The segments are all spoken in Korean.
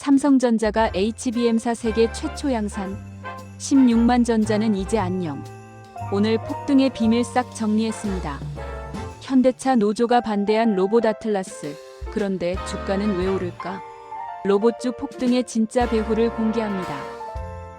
삼성전자가 HBM사 세계 최초 양산. 16만 전자는 이제 안녕. 오늘 폭등의 비밀 싹 정리했습니다. 현대차 노조가 반대한 로봇 아틀라스. 그런데 주가는 왜 오를까? 로봇주 폭등의 진짜 배후를 공개합니다.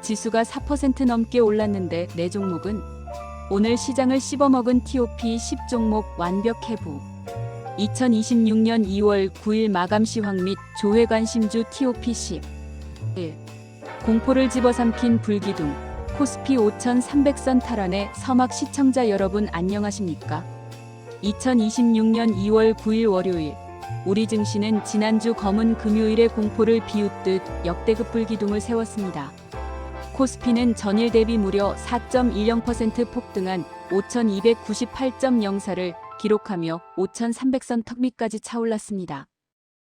지수가 4% 넘게 올랐는데 내 종목은? 오늘 시장을 씹어먹은 TOP 10종목 완벽 해부. 2026년 2월 9일 마감 시황 및 조회 관심주 TOP 10. 1. 공포를 집어삼킨 불기둥. 코스피 5300선 탈환의 서막 시청자 여러분 안녕하십니까? 2026년 2월 9일 월요일. 우리 증시는 지난주 검은 금요일의 공포를 비웃듯 역대급 불기둥을 세웠습니다. 코스피는 전일 대비 무려 4.10% 폭등한 5298.04를 기록하며 5300선 턱 밑까지 차올랐습니다.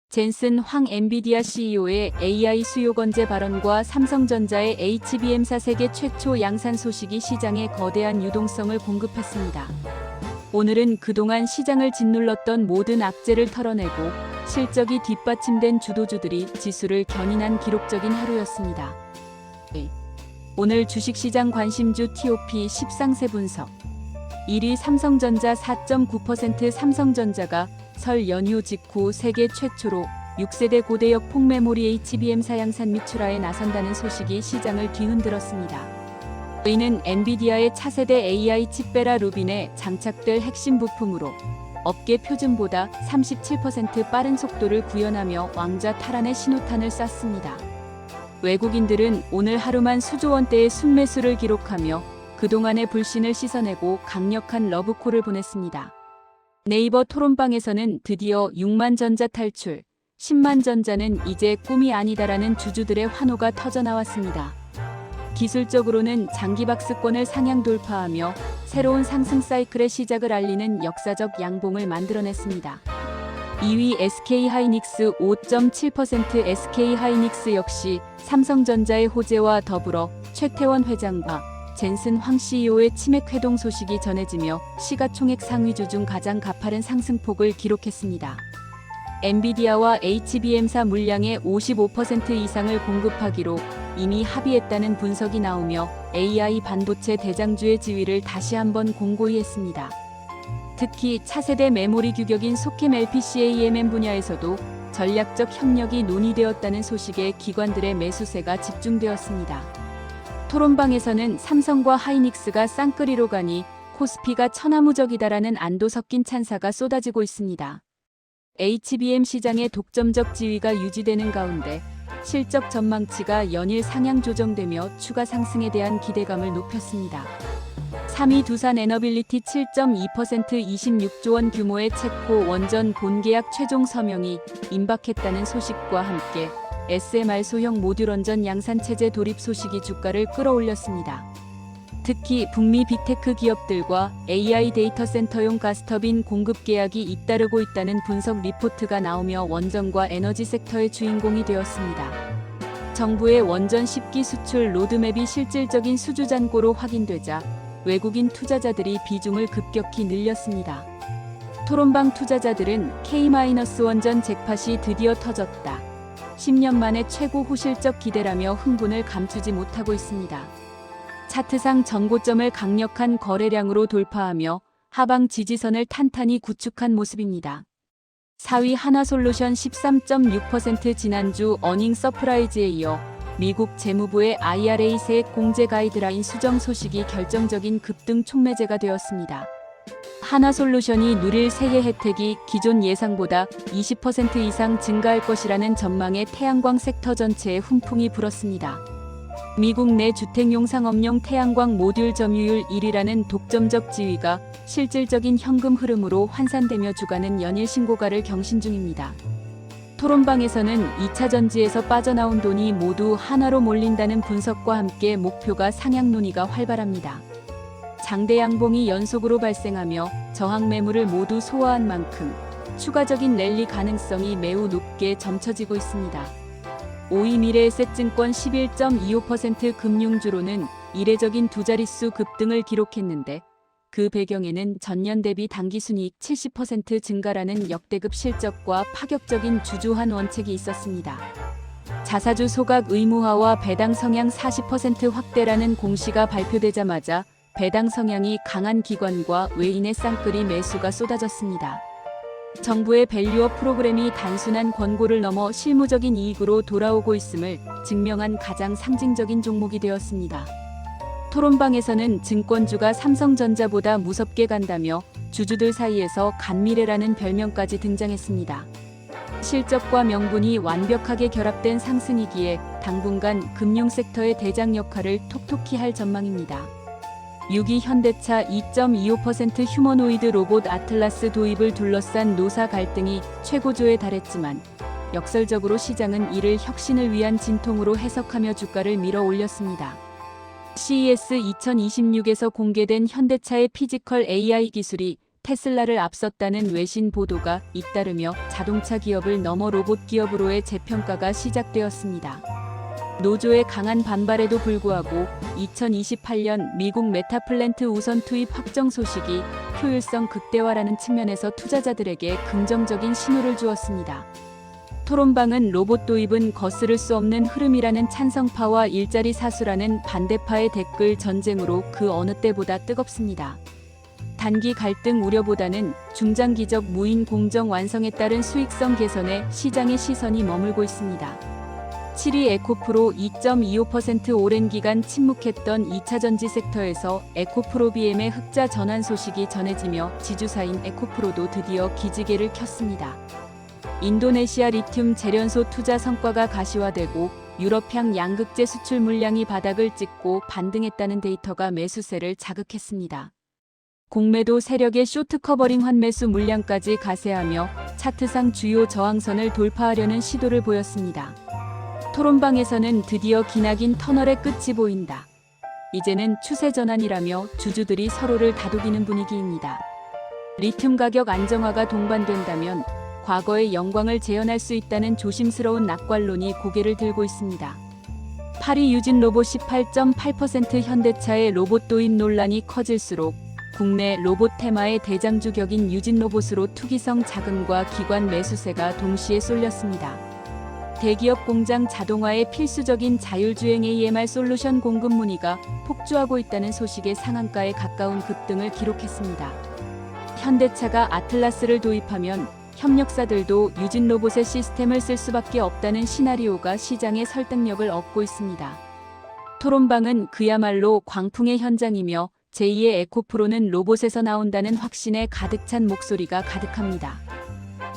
젠슨 황 엔비디아 CEO의 AI 수요 건재 발언과 삼성전자의 HBM사 세계 최초 양산 소식이 시장에 거대한 유동성을 공급했습니다. 오늘은 그동안 시장을 짓눌렀던 모든 악재를 털어내고 실적이 뒷받침된 주도주들이 지수를 견인한 기록적인 하루였습니다. 오늘 주식시장 관심주 TOP 10상세 분석. 1위 삼성전자 4.9%. 삼성전자가 설 연휴 직후 세계 최초로 6세대 고대역 폭메모리 HBM사 양산 및 출하에 나선다는 소식이 시장을 뒤흔들었습니다. 이는 엔비디아의 차세대 AI 칩 베라 루빈에 장착될 핵심 부품으로 업계 표준보다 37% 빠른 속도를 구현하며 왕좌 탈환의 신호탄을 쐈습니다. 외국인들은 오늘 하루만 수조 원대의 순매수를 기록하며 그동안의 불신을 씻어내고 강력한 러브콜을 보냈습니다. 네이버 토론방에서는 드디어 6만 전자 탈출, 10만 전자는 이제 꿈이 아니다라는 주주들의 환호가 터져나왔습니다. 기술적으로는 장기박스권을 상향 돌파하며 새로운 상승 사이클의 시작을 알리는 역사적 양봉을 만들어냈습니다. 2위 SK하이닉스 5.7%. SK하이닉스 역시 삼성전자의 호재와 더불어 최태원 회장과 젠슨 황 CEO의 치맥 회동 소식이 전해지며 시가총액 상위주 중 가장 가파른 상승폭을 기록했습니다. 엔비디아와 HBM사 물량의 55% 이상을 공급하기로 이미 합의했다는 분석이 나오며 AI 반도체 대장주의 지위를 다시 한번 공고히 했습니다. 특히 차세대 메모리 규격인 소캠 LPCAMM 분야에서도 전략적 협력이 논의되었다는 소식에 기관들의 매수세가 집중되었습니다. 토론방에서는 삼성과 하이닉스가 쌍끌이로 가니 코스피가 천하무적이다라는 안도 섞인 찬사가 쏟아지고 있습니다. HBM 시장의 독점적 지위가 유지되는 가운데 실적 전망치가 연일 상향 조정되며 추가 상승에 대한 기대감을 높였습니다. 3위 두산에너빌리티 7.2% 26조 원 규모의 체코 원전 본계약 최종 서명이 임박했다는 소식과 함께 SMR 소형 모듈 원전 양산체제 도입 소식이 주가를 끌어올렸습니다. 특히 북미 빅테크 기업들과 AI 데이터 센터용 가스터빈 공급 계약이 잇따르고 있다는 분석 리포트가 나오며 원전과 에너지 섹터의 주인공이 되었습니다. 정부의 원전 10기 수출 로드맵이 실질적인 수주 잔고로 확인되자 외국인 투자자들이 비중을 급격히 늘렸습니다. 토론방 투자자들은 K-원전 잭팟이 드디어 터졌다. 10년 만에 최고 호실적 기대라며 흥분을 감추지 못하고 있습니다. 차트상 전고점을 강력한 거래량으로 돌파하며 하방 지지선을 탄탄히 구축한 모습입니다. 4위 하나솔루션 13.6%. 지난주 어닝 서프라이즈에 이어 미국 재무부의 IRA 세액 공제 가이드라인 수정 소식이 결정적인 급등 촉매제가 되었습니다. 하나솔루션이 누릴 세계 혜택이 기존 예상보다 20% 이상 증가할 것이라는 전망에 태양광 섹터 전체에 훈풍이 불었습니다. 미국 내 주택용 상업용 태양광 모듈 점유율 1위라는 독점적 지위가 실질적인 현금 흐름으로 환산되며 주가는 연일 신고가를 경신 중입니다. 토론방에서는 2차 전지에서 빠져나온 돈이 모두 하나로 몰린다는 분석과 함께 목표가 상향 논의가 활발합니다. 장대 양봉이 연속으로 발생하며 저항 매물을 모두 소화한 만큼 추가적인 랠리 가능성이 매우 높게 점쳐지고 있습니다. 5위 미래에셋증권 11.25%. 금융주로는 이례적인 두 자릿수 급등을 기록했는데 그 배경에는 전년 대비 당기순이익 70% 증가라는 역대급 실적과 파격적인 주주환 원책이 있었습니다. 자사주 소각 의무화와 배당 성향 40% 확대라는 공시가 발표되자마자 배당 성향이 강한 기관과 외인의 쌍끌이 매수가 쏟아졌습니다. 정부의 밸류업 프로그램이 단순한 권고를 넘어 실무적인 이익으로 돌아오고 있음을 증명한 가장 상징적인 종목이 되었습니다. 토론방에서는 증권주가 삼성전자보다 무섭게 간다며 주주들 사이에서 간미래라는 별명까지 등장했습니다. 실적과 명분이 완벽하게 결합된 상승이기에 당분간 금융 섹터의 대장 역할을 톡톡히 할 전망입니다. 6위 현대차 2.25% 휴머노이드 로봇 아틀라스 도입을 둘러싼 노사 갈등이 최고조에 달했지만 역설적으로 시장은 이를 혁신을 위한 진통으로 해석하며 주가를 밀어 올렸습니다. CES 2026에서 공개된 현대차의 피지컬 AI 기술이 테슬라를 앞섰다는 외신 보도가 잇따르며 자동차 기업을 넘어 로봇 기업으로의 재평가가 시작되었습니다. 노조의 강한 반발에도 불구하고 2028년 미국 메타플랜트 우선 투입 확정 소식이 효율성 극대화라는 측면에서 투자자들에게 긍정적인 신호를 주었습니다. 토론방은 로봇 도입은 거스를 수 없는 흐름이라는 찬성파와 일자리 사수라는 반대파의 댓글 전쟁으로 그 어느 때보다 뜨겁습니다. 단기 갈등 우려보다는 중장기적 무인 공정 완성에 따른 수익성 개선에 시장의 시선이 머물고 있습니다. 7위 에코프로 2.25% 오랜 기간 침묵했던 2차전지 섹터에서 에코프로비엠의 흑자 전환 소식이 전해지며 지주사인 에코프로도 드디어 기지개를 켰습니다. 인도네시아 리튬 재련소 투자 성과가 가시화되고 유럽향 양극재 수출 물량이 바닥을 찍고 반등했다는 데이터가 매수세를 자극했습니다. 공매도 세력의 쇼트 커버링 환매수 물량까지 가세하며 차트상 주요 저항선을 돌파하려는 시도를 보였습니다. 토론방에서는 드디어 기나긴 터널의 끝이 보인다. 이제는 추세 전환이라며 주주들이 서로를 다독이는 분위기입니다. 리튬 가격 안정화가 동반된다면 과거의 영광을 재현할 수 있다는 조심스러운 낙관론이 고개를 들고 있습니다. 8위 유진 로봇 18.8% 현대차의 로봇 도입 논란이 커질수록 국내 로봇 테마의 대장주 격인 유진 로봇으로 투기성 자금과 기관 매수세가 동시에 쏠렸습니다. 대기업 공장 자동화에 필수적인 자율주행 AMR 솔루션 공급 문의가 폭주하고 있다는 소식에 상한가에 가까운 급등을 기록했습니다. 현대차가 아틀라스를 도입하면 협력사들도 유진 로봇의 시스템을 쓸 수밖에 없다는 시나리오가 시장의 설득력을 얻고 있습니다. 토론방은 그야말로 광풍의 현장이며 제2의 에코프로는 로봇에서 나온다는 확신에 가득 찬 목소리가 가득합니다.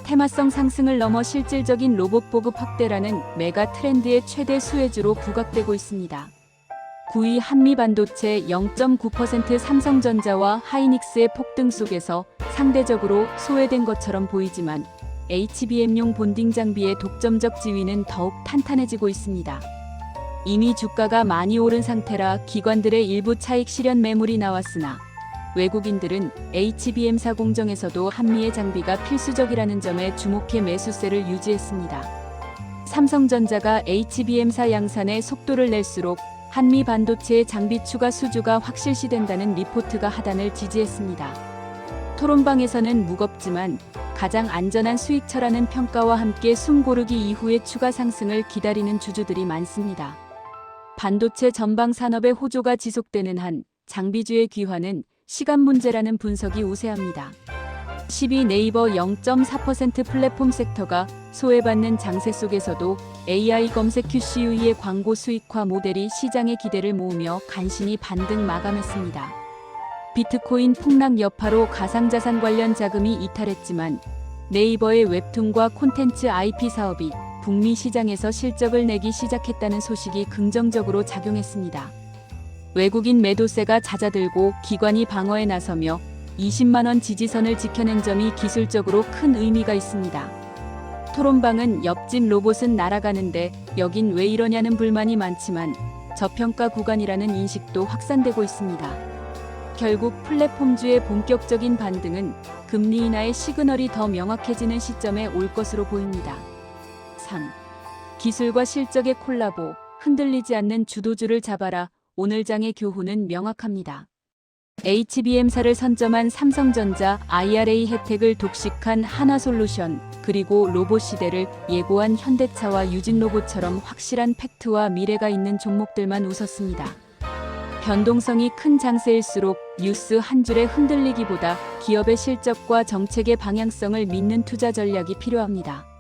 테마성 상승을 넘어 실질적인 로봇 보급 확대라는 메가 트렌드의 최대 수혜주로 부각되고 있습니다. 9위 한미반도체 0.9% 삼성전자와 하이닉스의 폭등 속에서 상대적으로 소외된 것처럼 보이지만 HBM용 본딩 장비의 독점적 지위는 더욱 탄탄해지고 있습니다. 이미 주가가 많이 오른 상태라 기관들의 일부 차익 실현 매물이 나왔으나 외국인들은 HBM사 공정에서도 한미의 장비가 필수적이라는 점에 주목해 매수세를 유지했습니다. 삼성전자가 HBM사 양산에 속도를 낼수록 한미 반도체의 장비 추가 수주가 확실시된다는 리포트가 하단을 지지했습니다. 토론방에서는 무겁지만 가장 안전한 수익처라는 평가와 함께 숨고르기 이후의 추가 상승을 기다리는 주주들이 많습니다. 반도체 전방 산업의 호조가 지속되는 한 장비주의 귀환은 시간 문제라는 분석이 우세합니다. 10위 네이버 0.4% 플랫폼 섹터가 소외받는 장세 속에서도 AI 검색 QCU의 광고 수익화 모델이 시장의 기대를 모으며 간신히 반등 마감했습니다. 비트코인 폭락 여파로 가상자산 관련 자금이 이탈했지만 네이버의 웹툰과 콘텐츠 IP 사업이 북미 시장에서 실적을 내기 시작했다는 소식이 긍정적으로 작용했습니다. 외국인 매도세가 잦아들고 기관이 방어에 나서며 20만원 지지선을 지켜낸 점이 기술적으로 큰 의미가 있습니다. 토론방은 옆집 로봇은 날아가는데 여긴 왜 이러냐는 불만이 많지만 저평가 구간이라는 인식도 확산되고 있습니다. 결국 플랫폼주의 본격적인 반등은 금리 인하의 시그널이 더 명확해지는 시점에 올 것으로 보입니다. 3. 기술과 실적의 콜라보, 흔들리지 않는 주도주를 잡아라. 오늘 장의 교훈은 명확합니다. HBM사를 선점한 삼성전자, IRA 혜택을 독식한 하나솔루션, 그리고 로봇 시대를 예고한 현대차와 유진로봇처럼 확실한 팩트와 미래가 있는 종목들만 웃었습니다. 변동성이 큰 장세일수록 뉴스 한 줄에 흔들리기보다 기업의 실적과 정책의 방향성을 믿는 투자 전략이 필요합니다.